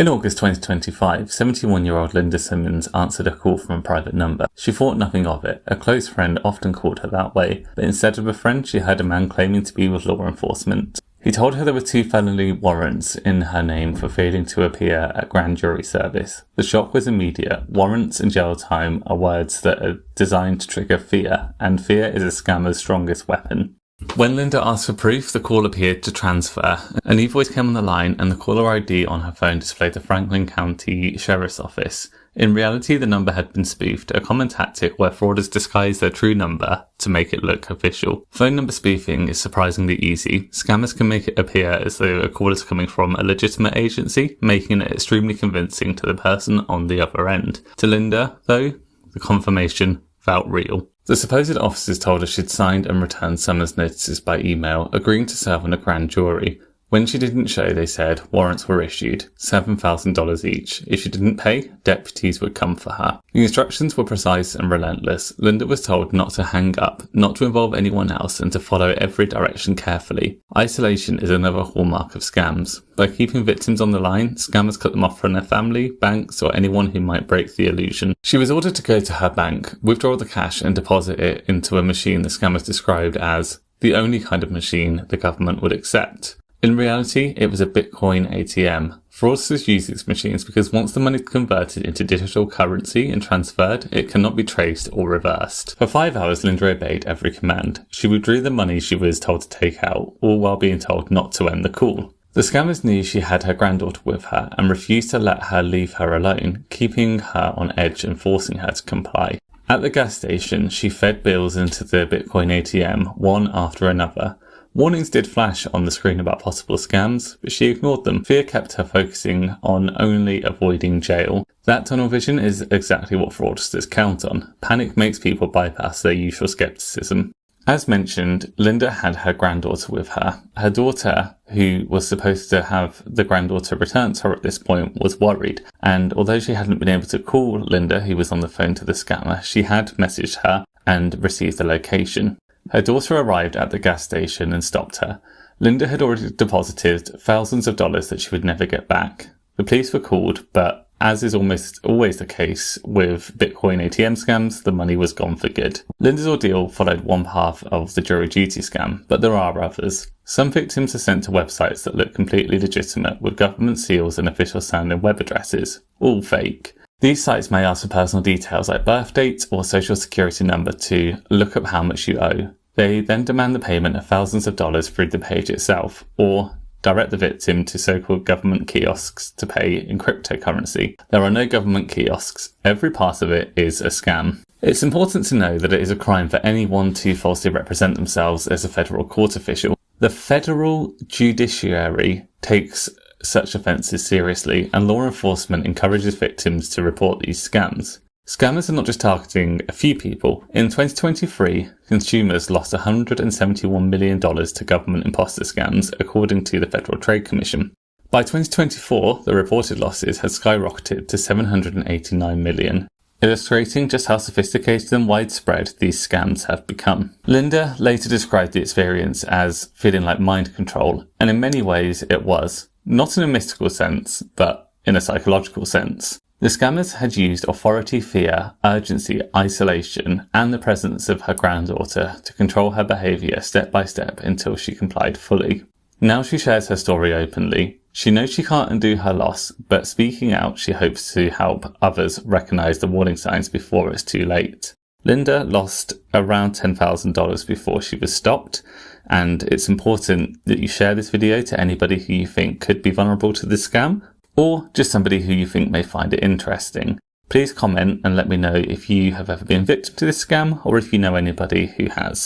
In August 2025, 71-year-old Linda Simmons answered a call from a private number. She thought nothing of it. A close friend often called her that way, but instead of a friend, she heard a man claiming to be with law enforcement. He told her there were 2 felony warrants in her name for failing to appear at grand jury service. The shock was immediate. Warrants and jail time are words that are designed to trigger fear, and fear is a scammer's strongest weapon. When Linda asked for proof, the call appeared to transfer. An e-voice came on the line and the caller ID on her phone displayed the Franklin County Sheriff's Office. In reality, the number had been spoofed, a common tactic where fraudsters disguise their true number to make it look official. Phone number spoofing is surprisingly easy. Scammers can make it appear as though a call is coming from a legitimate agency, making it extremely convincing to the person on the other end. To Linda, though, the confirmation felt real. The supposed officers told her she'd signed and returned summons notices by email, agreeing to serve on a grand jury. When she didn't show, they said, warrants were issued, $7,000 each. If she didn't pay, deputies would come for her. The instructions were precise and relentless. Linda was told not to hang up, not to involve anyone else, and to follow every direction carefully. Isolation is another hallmark of scams. By keeping victims on the line, scammers cut them off from their family, banks, or anyone who might break the illusion. She was ordered to go to her bank, withdraw the cash, and deposit it into a machine the scammers described as the only kind of machine the government would accept. In reality, it was a Bitcoin ATM. Fraudsters use these machines because once the money is converted into digital currency and transferred, it cannot be traced or reversed. For 5 hours, Linda obeyed every command. She withdrew the money she was told to take out, all while being told not to end the call. The scammers knew she had her granddaughter with her and refused to let her leave her alone, keeping her on edge and forcing her to comply. At the gas station, she fed bills into the Bitcoin ATM, one after another. Warnings did flash on the screen about possible scams, but she ignored them. Fear kept her focusing on only avoiding jail. That tunnel vision is exactly what fraudsters count on. Panic makes people bypass their usual skepticism. As mentioned, Linda had her granddaughter with her. Her daughter, who was supposed to have the granddaughter returned to her at this point, was worried, and although she hadn't been able to call Linda, who was on the phone to the scammer, she had messaged her and received the location. Her daughter arrived at the gas station and stopped her. Linda had already deposited thousands of dollars that she would never get back. The police were called, but as is almost always the case with Bitcoin ATM scams, the money was gone for good. Linda's ordeal followed one path of the jury duty scam, but there are others. Some victims are sent to websites that look completely legitimate with government seals and official sounding web addresses, all fake. These sites may ask for personal details like birth date or social security number to look up how much you owe. They then demand the payment of thousands of dollars through the page itself, or direct the victim to so-called government kiosks to pay in cryptocurrency. There are no government kiosks. Every part of it is a scam. It's important to know that it is a crime for anyone to falsely represent themselves as a federal court official. The federal judiciary takes such offences seriously, and law enforcement encourages victims to report these scams. Scammers are not just targeting a few people. In 2023, consumers lost $171 million to government imposter scams, according to the Federal Trade Commission. By 2024, the reported losses had skyrocketed to $789 million, illustrating just how sophisticated and widespread these scams have become. Linda later described the experience as feeling like mind control, and in many ways it was. Not in a mystical sense, but in a psychological sense. The scammers had used authority, fear, urgency, isolation, and the presence of her granddaughter to control her behaviour step by step until she complied fully. Now she shares her story openly. She knows she can't undo her loss, but speaking out, she hopes to help others recognise the warning signs before it's too late. Linda lost around $10,000 before she was stopped, and it's important that you share this video to anybody who you think could be vulnerable to this scam, or just somebody who you think may find it interesting. Please comment and let me know if you have ever been victim to this scam, or if you know anybody who has.